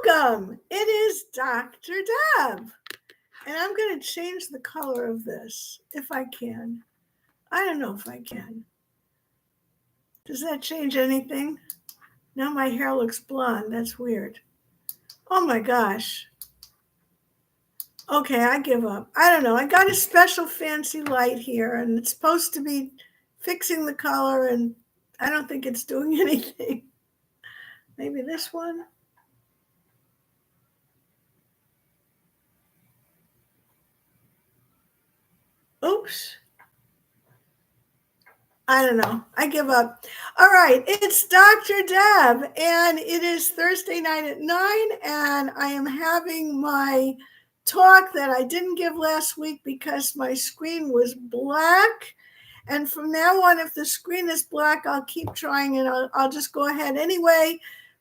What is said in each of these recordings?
Welcome. It is Dr. Deb. And I'm going to change the color of this if I can. I don't know if I can. Does that change anything? Now my hair looks blonde. That's weird. Oh my gosh. Okay, I give up. I don't know. I got a special fancy light here and it's supposed to be fixing the color and I don't think it's doing anything. Maybe this one. Oops. I don't know. I give up. All right. It's Dr. Deb, and it is Thursday night at 9, and I am having my talk that I didn't give last week because my screen was black. And from now on, if the screen is black, I'll keep trying, and I'll just go ahead anyway,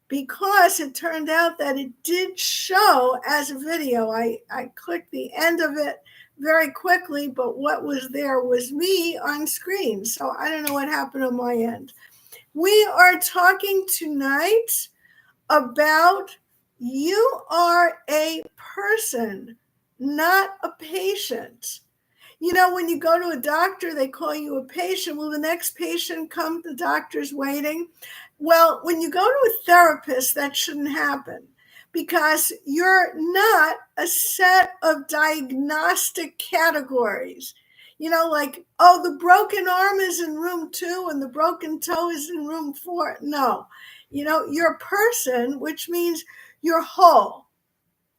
because it turned out that it did show as a video. I clicked the end of it very quickly, but what was there was me on screen. So I don't know what happened on my end. We are talking tonight about you are a person, not a patient. You know, when you go to a doctor, they call you a patient. Will the next patient come? The doctor's waiting. Well, when you go to a therapist, that shouldn't happen, because you're not a set of diagnostic categories. You know, like, oh, the broken arm is in room 2 and the broken toe is in room 4. No, you know, you're a person, which means you're whole.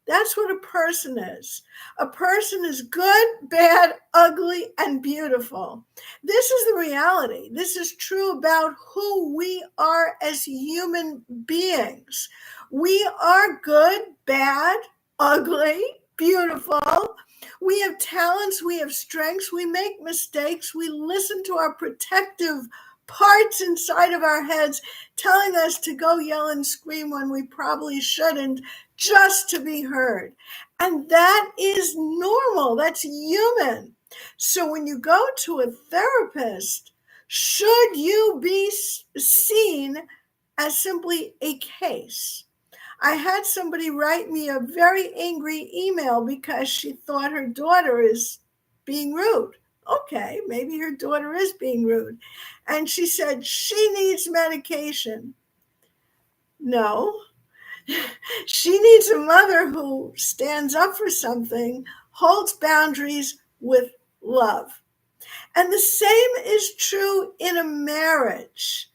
That's what a person is. A person is good, bad, ugly, and beautiful. This is the reality. This is true about who we are as human beings. We are good, bad, ugly, beautiful. We have talents, we have strengths, we make mistakes, we listen to our protective parts inside of our heads telling us to go yell and scream when we probably shouldn't, just to be heard. And that is normal. That's human. So when you go to a therapist, should you be seen as simply a case? I had somebody write me a very angry email because she thought her daughter is being rude. Okay, maybe her daughter is being rude. And she said she needs medication. No. She needs a mother who stands up for something, holds boundaries with love. And the same is true in a marriage.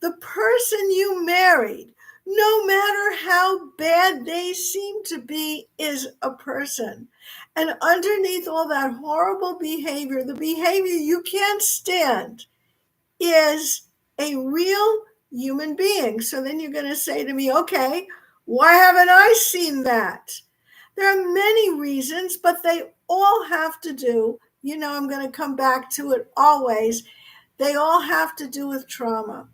The person you married, no matter how bad they seem to be, is a person. And underneath all that horrible behavior, the behavior you can't stand, is a real human being. So then you're going to say to me, okay, why haven't I seen that? There are many reasons, but they all have to do, you know, I'm going to come back to it always, they all have to do with trauma.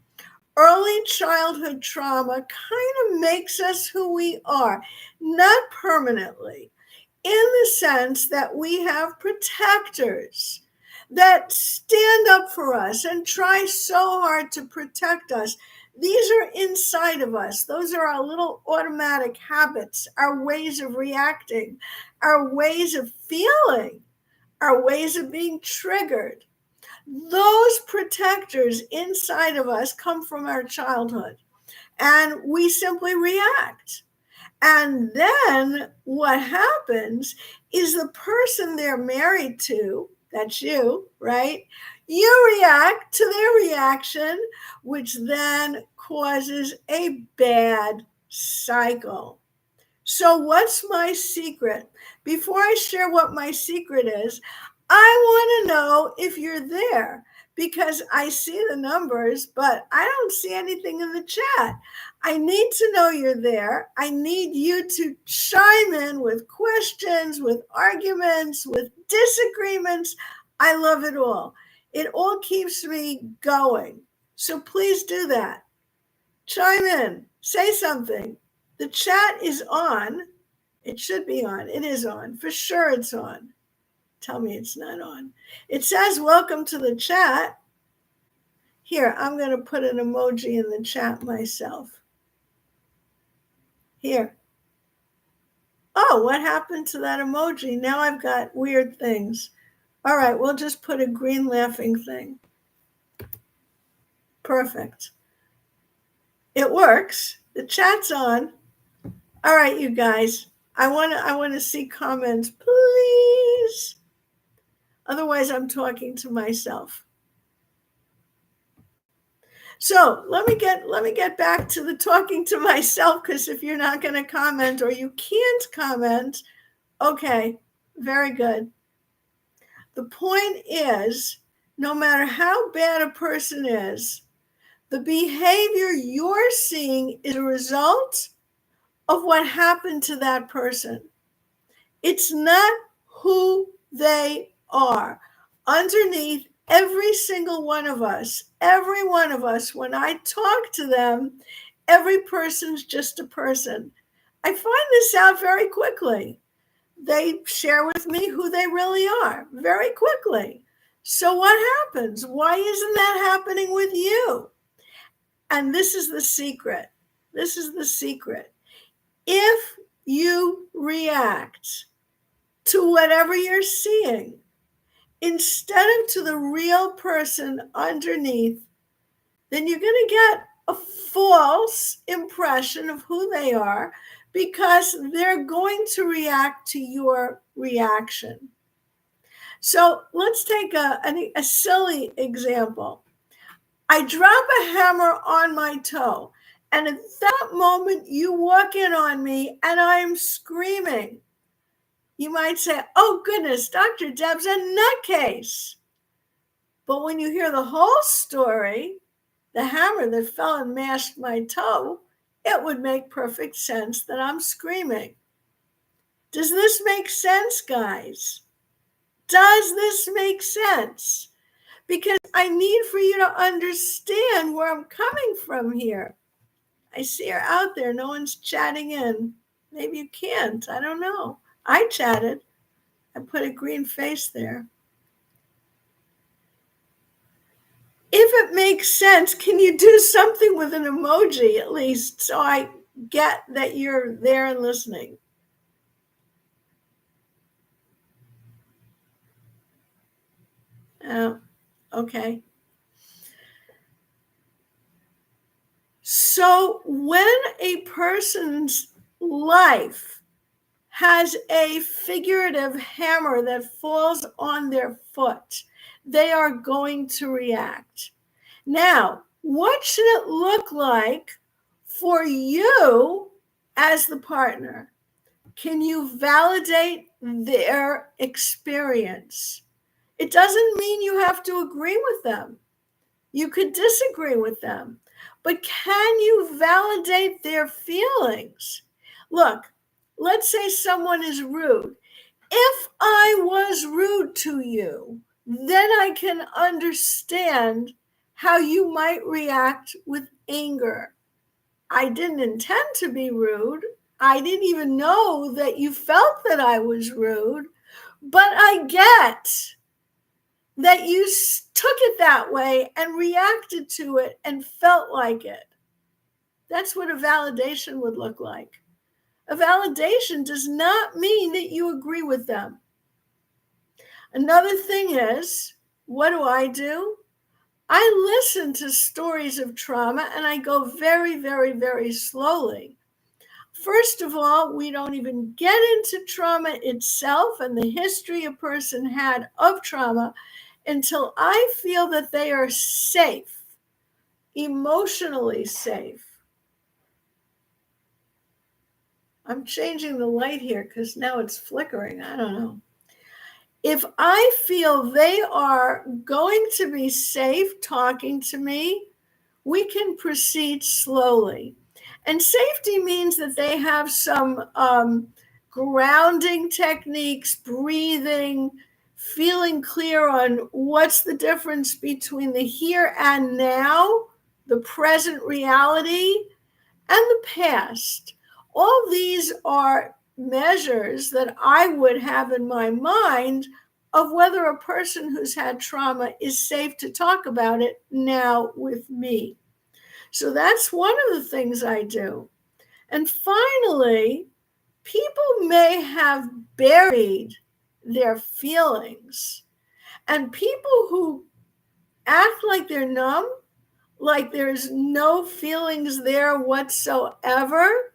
Early childhood trauma kind of makes us who we are, not permanently, in the sense that we have protectors that stand up for us and try so hard to protect us. These are inside of us. Those are our little automatic habits, our ways of reacting, our ways of feeling, our ways of being triggered. Those protectors inside of us come from our childhood, and we simply react. And then what happens is the person they're married to, that's you, right? You react to their reaction, which then causes a bad cycle. So what's my secret? Before I share what my secret is, I want to know if you're there, because I see the numbers, but I don't see anything in the chat. I need to know you're there. I need you to chime in with questions, with arguments, with disagreements. I love it all. It all keeps me going. So please do that. Chime in. Say something. The chat is on. It should be on. It is on. For sure it's on. Tell me it's not on. It says welcome to the chat. Here, I'm going to put an emoji in the chat myself. Here. Oh, what happened to that emoji? Now I've got weird things. All right, we'll just put a green laughing thing. Perfect. It works. The chat's on. All right, you guys. I want to see comments, please. Otherwise, I'm talking to myself. So let me get back to the talking to myself, because if you're not going to comment or you can't comment, okay, very good. The point is, no matter how bad a person is, the behavior you're seeing is a result of what happened to that person. It's not who they are. Underneath every single one of us, when I talk to them, every person's just a person. I find this out very quickly. They share with me who they really are very quickly. So what happens? Why isn't that happening with you? And this is the secret. This is the secret. If you react to whatever you're seeing, instead of to the real person underneath, then you're going to get a false impression of who they are, because they're going to react to your reaction. So let's take a silly example. I drop a hammer on my toe, and at that moment you walk in on me and I'm screaming. You might say, oh goodness, Dr. Deb's a nutcase. But when you hear the whole story, the hammer that fell and mashed my toe, it would make perfect sense that I'm screaming. Does this make sense, guys? Does this make sense? Because I need for you to understand where I'm coming from here. I see her out there. No one's chatting in. Maybe you can't. I don't know. I chatted. I put a green face there. If it makes sense, can you do something with an emoji at least, so I get that you're there and listening? Okay. So when a person's life has a figurative hammer that falls on their foot, they are going to react. Now, what should it look like for you as the partner? Can you validate their experience? It doesn't mean you have to agree with them. You could disagree with them, but can you validate their feelings? Look, let's say someone is rude. If I was rude to you, then I can understand how you might react with anger. I didn't intend to be rude. I didn't even know that you felt that I was rude, but I get that you took it that way and reacted to it and felt like it. That's what a validation would look like. A validation does not mean that you agree with them. Another thing is, what do? I listen to stories of trauma and I go very, very, very slowly. First of all, we don't even get into trauma itself and the history a person had of trauma until I feel that they are safe, emotionally safe. I'm changing the light here because now it's flickering. I don't know. If I feel they are going to be safe talking to me, we can proceed slowly. And safety means that they have some grounding techniques, breathing, feeling clear on what's the difference between the here and now, the present reality, and the past. All these are measures that I would have in my mind of whether a person who's had trauma is safe to talk about it now with me. So that's one of the things I do. And finally, people may have buried their feelings, and people who act like they're numb, like there's no feelings there whatsoever,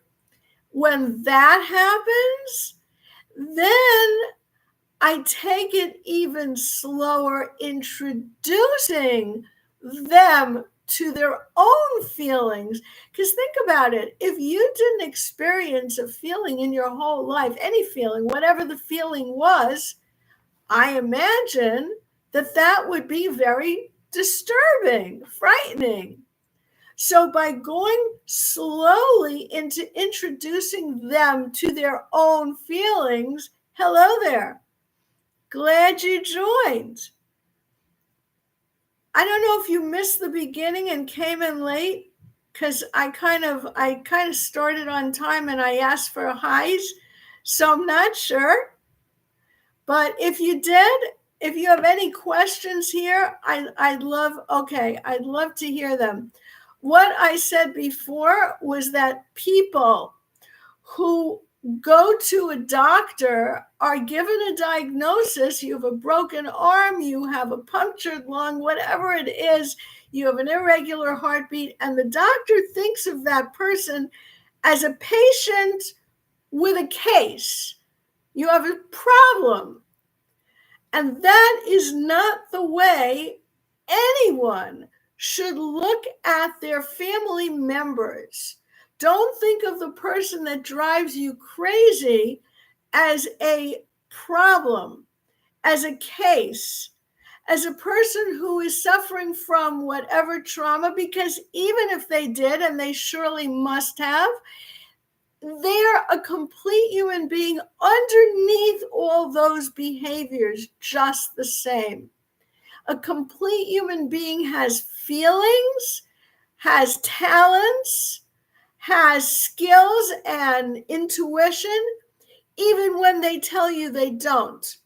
when that happens, then I take it even slower, introducing them to their own feelings. Because think about it, if you didn't experience a feeling in your whole life, any feeling, whatever the feeling was, I imagine that that would be very disturbing, frightening. So by going slowly into introducing them to their own feelings, hello there, glad you joined. I don't know if you missed the beginning and came in late, because I kind of started on time and I asked for highs, so I'm not sure. But if you did, if you have any questions here, I'd love to hear them. What I said before was that people who go to a doctor are given a diagnosis. You have a broken arm, you have a punctured lung, whatever it is, you have an irregular heartbeat, and the doctor thinks of that person as a patient with a case. You have a problem. And that is not the way anyone should look at their family members. Don't think of the person that drives you crazy as a problem, as a case, as a person who is suffering from whatever trauma, because even if they did, and they surely must have, they're a complete human being underneath all those behaviors, just the same. A complete human being has feelings, has talents, has skills and intuition, even when they tell you they don't.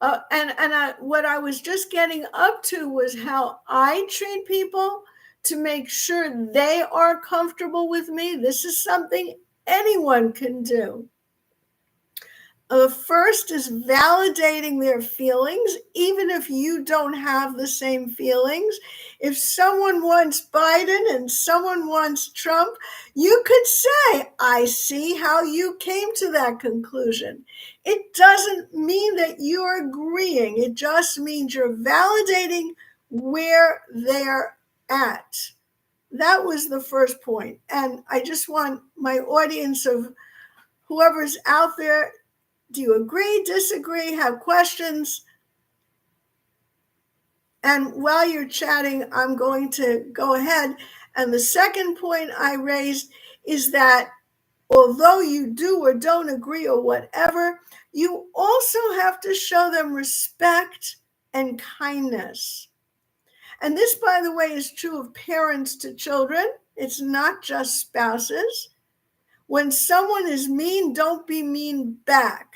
What I was just getting up to was how I treat people to make sure they are comfortable with me. This is something anyone can do. First is validating their feelings, even if you don't have the same feelings. If someone wants Biden and someone wants Trump, you could say, I see how you came to that conclusion. It doesn't mean that you're agreeing. It just means you're validating where they're at. That was the first point. And I just want my audience of whoever's out there, do you agree, disagree, have questions? And while you're chatting, I'm going to go ahead. And the second point I raised is that although you do or don't agree or whatever, you also have to show them respect and kindness. And this, by the way, is true of parents to children. It's not just spouses. When someone is mean, don't be mean back.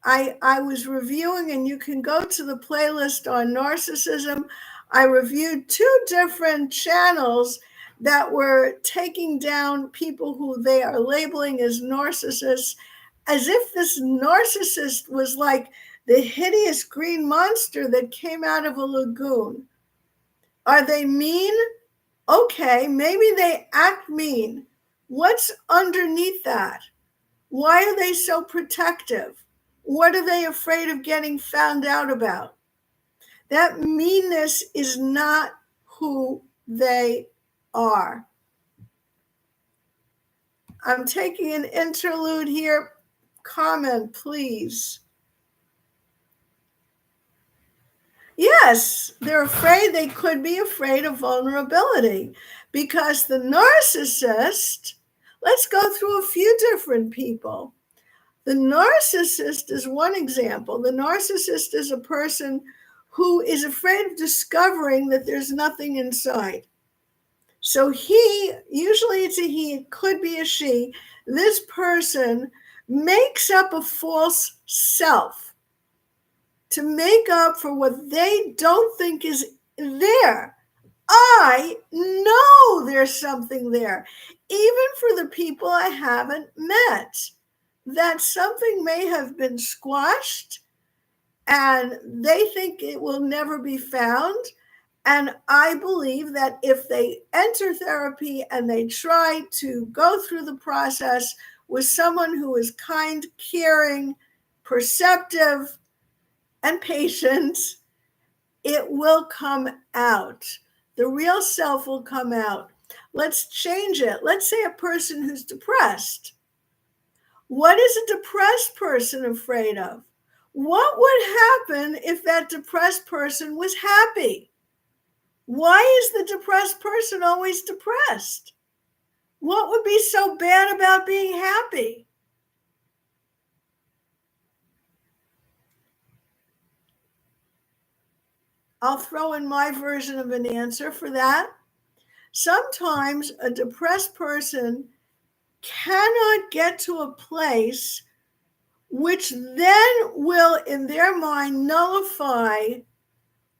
I was reviewing, and you can go to the playlist on narcissism. I reviewed 2 different channels that were taking down people who they are labeling as narcissists, as if this narcissist was like the hideous green monster that came out of a lagoon. Are they mean? Okay, maybe they act mean. What's underneath that? Why are they so protective? What are they afraid of getting found out about? That meanness is not who they are. I'm taking an interlude here. Comment, please. Yes, they're afraid. They could be afraid of vulnerability because the narcissist, let's go through a few different people. The narcissist is one example. The narcissist is a person who is afraid of discovering that there's nothing inside. So usually it's a he, it could be a she. This person makes up a false self to make up for what they don't think is there. I know there's something there. even for the people I haven't met, that something may have been squashed and they think it will never be found. And I believe that if they enter therapy and they try to go through the process with someone who is kind, caring, perceptive, and patient, it will come out. The real self will come out. Let's change it. Let's say a person who's depressed. What is a depressed person afraid of? What would happen if that depressed person was happy? Why is the depressed person always depressed? What would be so bad about being happy? I'll throw in my version of an answer for that. Sometimes a depressed person cannot get to a place which then will, in their mind, nullify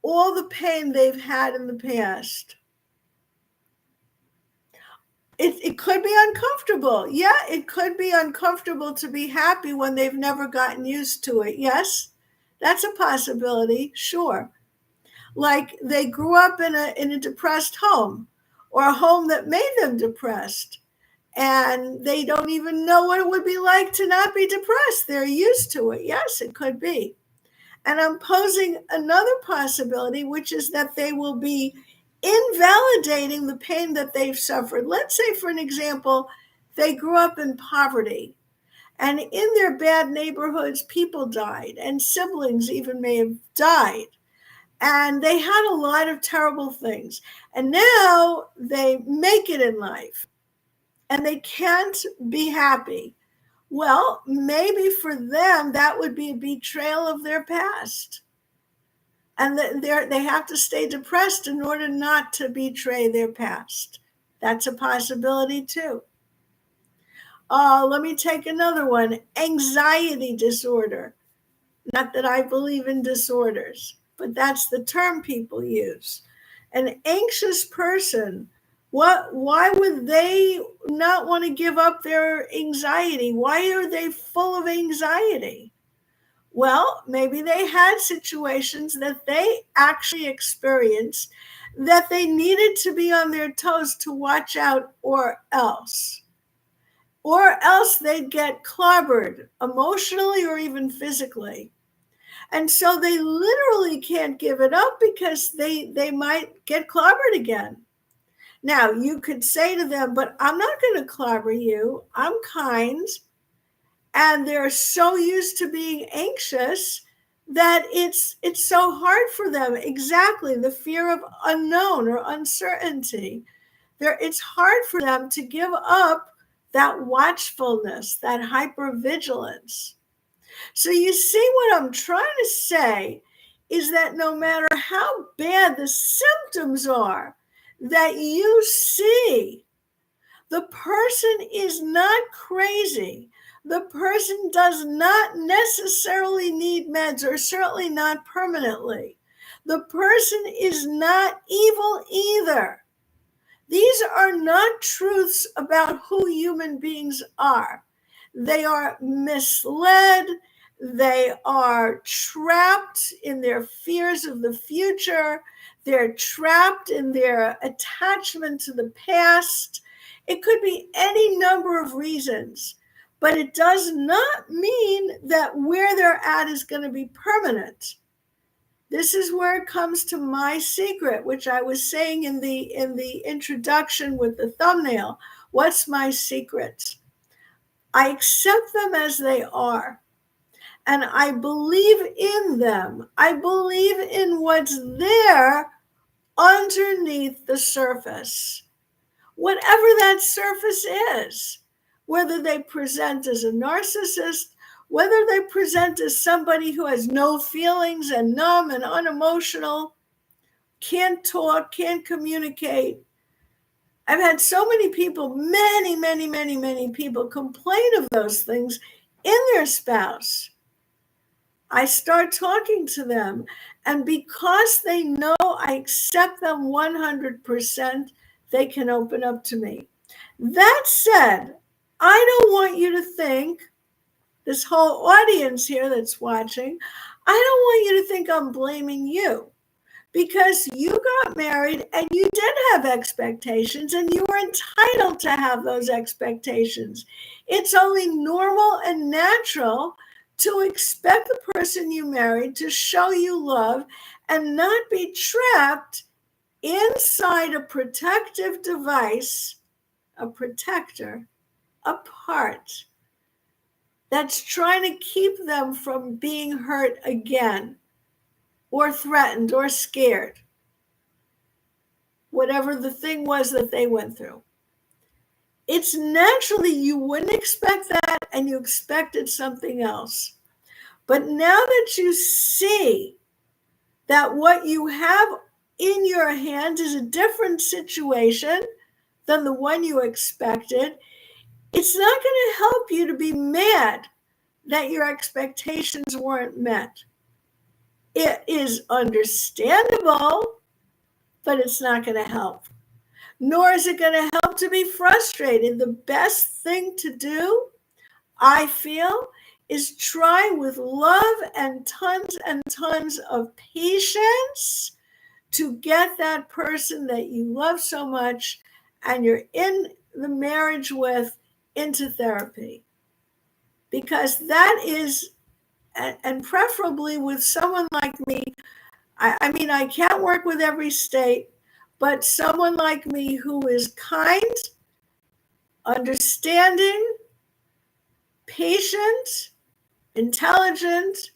all the pain they've had in the past. It could be uncomfortable. Yeah, it could be uncomfortable to be happy when they've never gotten used to it. Yes, that's a possibility, sure. Like they grew up in a depressed home, or a home that made them depressed, and they don't even know what it would be like to not be depressed. They're used to it. Yes, it could be. And I'm posing another possibility, which is that they will be invalidating the pain that they've suffered. Let's say, for an example, they grew up in poverty, and in their bad neighborhoods, people died, and siblings even may have died. And they had a lot of terrible things. And now they make it in life, and they can't be happy. Well, maybe for them, that would be a betrayal of their past. And they have to stay depressed in order not to betray their past. That's a possibility too. Let me take another one. Anxiety disorder. Not that I believe in disorders, but that's the term people use. An anxious person, why would they not want to give up their anxiety? Why are they full of anxiety? Well, maybe they had situations that they actually experienced that they needed to be on their toes to watch out, or else they'd get clobbered emotionally or even physically. And so they literally can't give it up because they might get clobbered again. Now, you could say to them, but I'm not going to clobber you. I'm kind. And they're so used to being anxious that it's so hard for them. Exactly, the fear of unknown or uncertainty. It's hard for them to give up that watchfulness, that hypervigilance. So you see, what I'm trying to say is that no matter how bad the symptoms are that you see, the person is not crazy. The person does not necessarily need meds, or certainly not permanently. The person is not evil either. These are not truths about who human beings are. They are misled. They are trapped in their fears of the future. They're trapped in their attachment to the past. It could be any number of reasons, but it does not mean that where they're at is going to be permanent. This is where it comes to my secret, which I was saying in the introduction with the thumbnail. What's my secret? I accept them as they are, and I believe in them. I believe in what's there underneath the surface, whatever that surface is, whether they present as a narcissist, whether they present as somebody who has no feelings and numb and unemotional, can't talk, can't communicate. I've had so many people, many people complain of those things in their spouse. I start talking to them, and because they know I accept them 100%, they can open up to me. That said, I don't want you to think, this whole audience here that's watching, I don't want you to think I'm blaming you, because you got married and you did have expectations and you were entitled to have those expectations. It's only normal and natural to expect the person you married to show you love and not be trapped inside a protective device, a protector, a part that's trying to keep them from being hurt again or threatened or scared, whatever the thing was that they went through. It's naturally you wouldn't expect that, and you expected something else. But now that you see that what you have in your hand is a different situation than the one you expected, it's not going to help you to be mad that your expectations weren't met. It is understandable, but it's not going to help. Nor is it going to help to be frustrated. The best thing to do, I feel, is try with love and tons of patience to get that person that you love so much and you're in the marriage with into therapy. Because that is, and preferably with someone like me, I mean, I can't work with every state, but someone like me who is kind, understanding, patient, intelligent,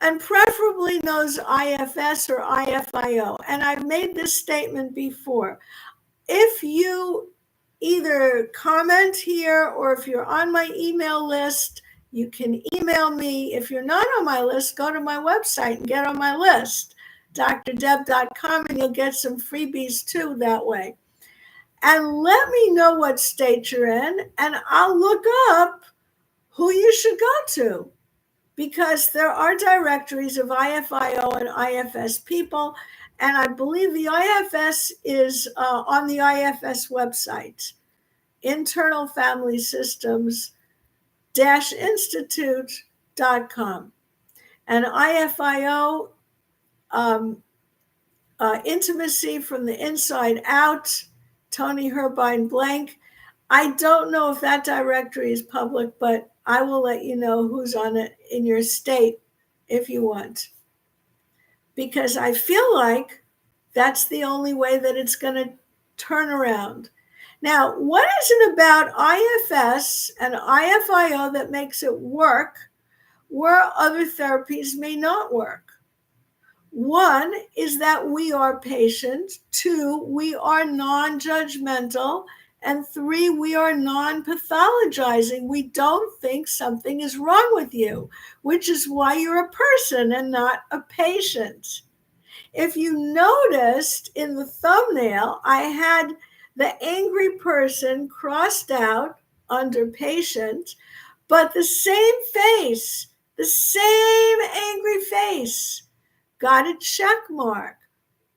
and preferably knows IFS or IFIO. And I've made this statement before. If you either comment here or if you're on my email list, you can email me. If you're not on my list, go to my website and get on my list, drdeb.com, and you'll get some freebies too that way. And let me know what state you're in, and I'll look up who you should go to, because there are directories of IFIO and IFS people, and I believe the IFS is on the IFS website, Internal Family Systems-Institute.com. And IFIO, Intimacy from the Inside Out, Tony Herbine Blank. I don't know if that directory is public, but I will let you know who's on it in your state if you want. Because I feel like that's the only way that it's going to turn around. Now, what is it about IFS and IFIO that makes it work where other therapies may not work? One is that we are patient. Two, we are non-judgmental. And three, we are non-pathologizing. We don't think something is wrong with you, which is why you're a person and not a patient. If you noticed in the thumbnail, I had the angry person crossed out under patient, but the same face, the same angry face, got a check mark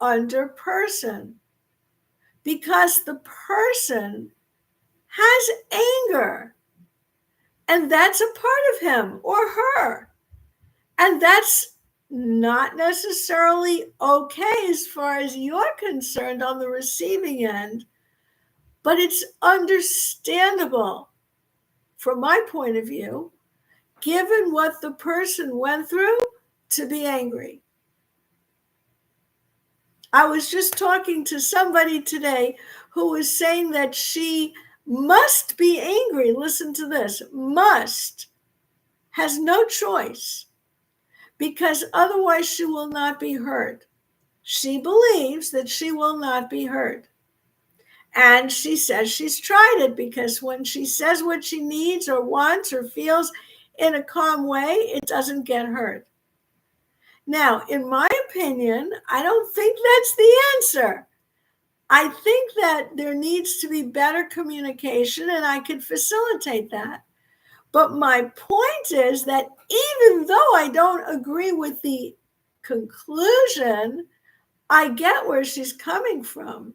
under person, because the person has anger, and that's a part of him or her, and that's not necessarily okay as far as you're concerned on the receiving end, but it's understandable from my point of view, given what the person went through, to be angry. I was just talking to somebody today who was saying that she must be angry. Listen to this. Must. Has no choice, because otherwise she will not be heard. She believes that she will not be heard. And she says she's tried it, because when she says what she needs or wants or feels in a calm way, it doesn't get heard. Now, in my opinion, I don't think that's the answer. I think that there needs to be better communication, and I can facilitate that. But my point is that even though I don't agree with the conclusion, I get where she's coming from.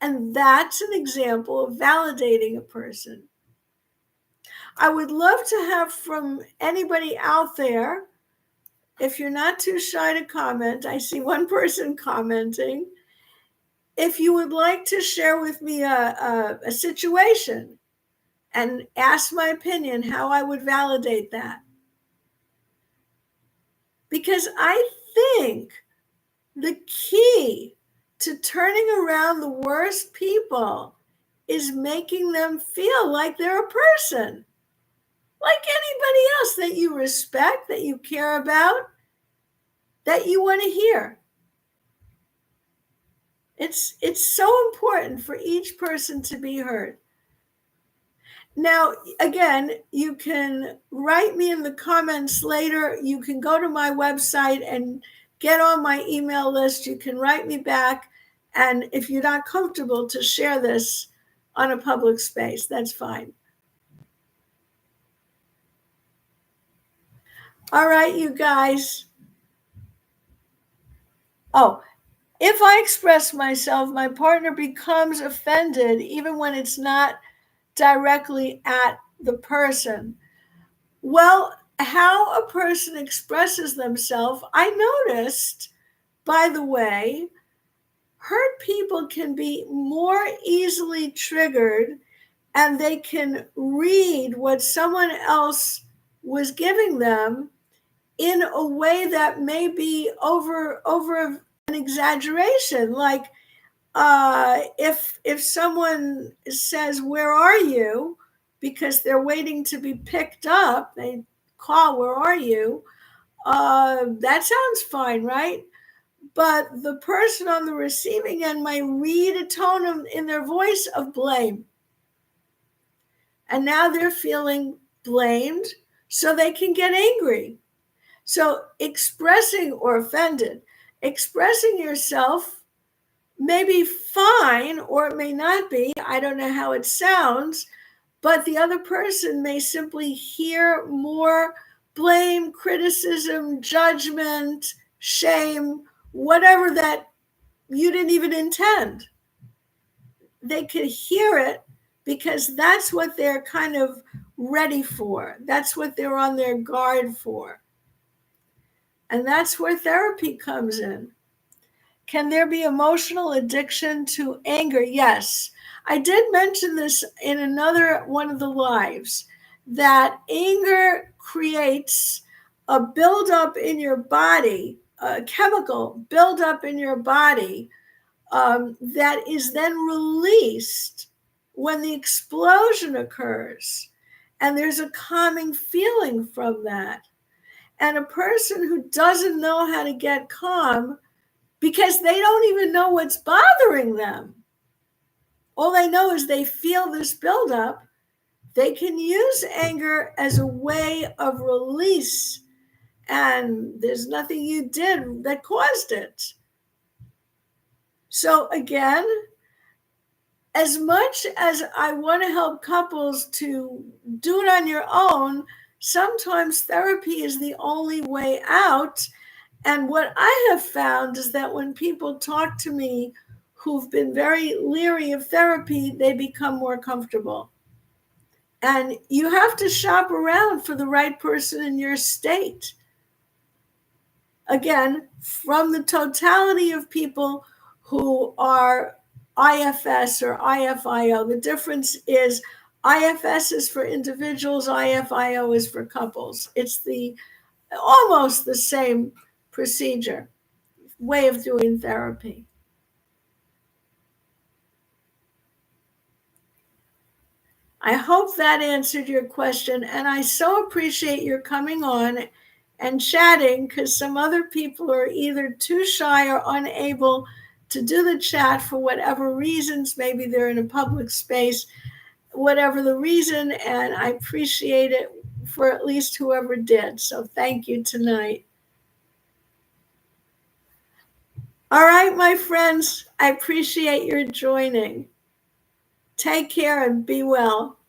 And that's an example of validating a person. I would love to have from anybody out there, if you're not too shy to comment, I see one person commenting, if you would like to share with me a situation and ask my opinion, how I would validate that. Because I think the key to turning around the worst people is making them feel like they're a person, like anybody else that you respect, that you care about, that you want to hear. It's so important for each person to be heard. Now, again, you can write me in the comments later. You can go to my website and get on my email list. You can write me back. And if you're not comfortable to share this on a public space, that's fine. All right, you guys. Oh, if I express myself, my partner becomes offended, even when it's not directly at the person. Well, how a person expresses themselves, I noticed, by the way, hurt people can be more easily triggered, and they can read what someone else was giving them in a way that may be over an exaggeration. Like if someone says, "Where are you?" because they're waiting to be picked up, they call, "Where are you?" That sounds fine, right? But the person on the receiving end might read a tone in their voice of blame. And now they're feeling blamed, so they can get angry. So expressing, or offended, expressing yourself may be fine, or it may not be. I don't know how it sounds, but the other person may simply hear more blame, criticism, judgment, shame, whatever that you didn't even intend. They could hear it because that's what they're kind of ready for. That's what they're on their guard for. And that's where therapy comes in. Can there be emotional addiction to anger? Yes. I did mention this in another one of the lives, that anger creates a buildup in your body, a chemical buildup in your body that is then released when the explosion occurs. And there's a calming feeling from that. And a person who doesn't know how to get calm, because they don't even know what's bothering them, all they know is they feel this buildup, they can use anger as a way of release. And there's nothing you did that caused it. So again, as much as I want to help couples to do it on your own, sometimes therapy is the only way out. And what I have found is that when people talk to me who've been very leery of therapy, they become more comfortable. And you have to shop around for the right person in your state. Again, from the totality of people who are IFS or IFIO, the difference is IFS is for individuals, IFIO is for couples. It's almost the same procedure, way of doing therapy. I hope that answered your question, and I so appreciate your coming on and chatting, because some other people are either too shy or unable to do the chat for whatever reasons. Maybe they're in a public space, whatever the reason, and I appreciate it for at least whoever did. So thank you tonight. All right, my friends, I appreciate your joining. Take care and be well.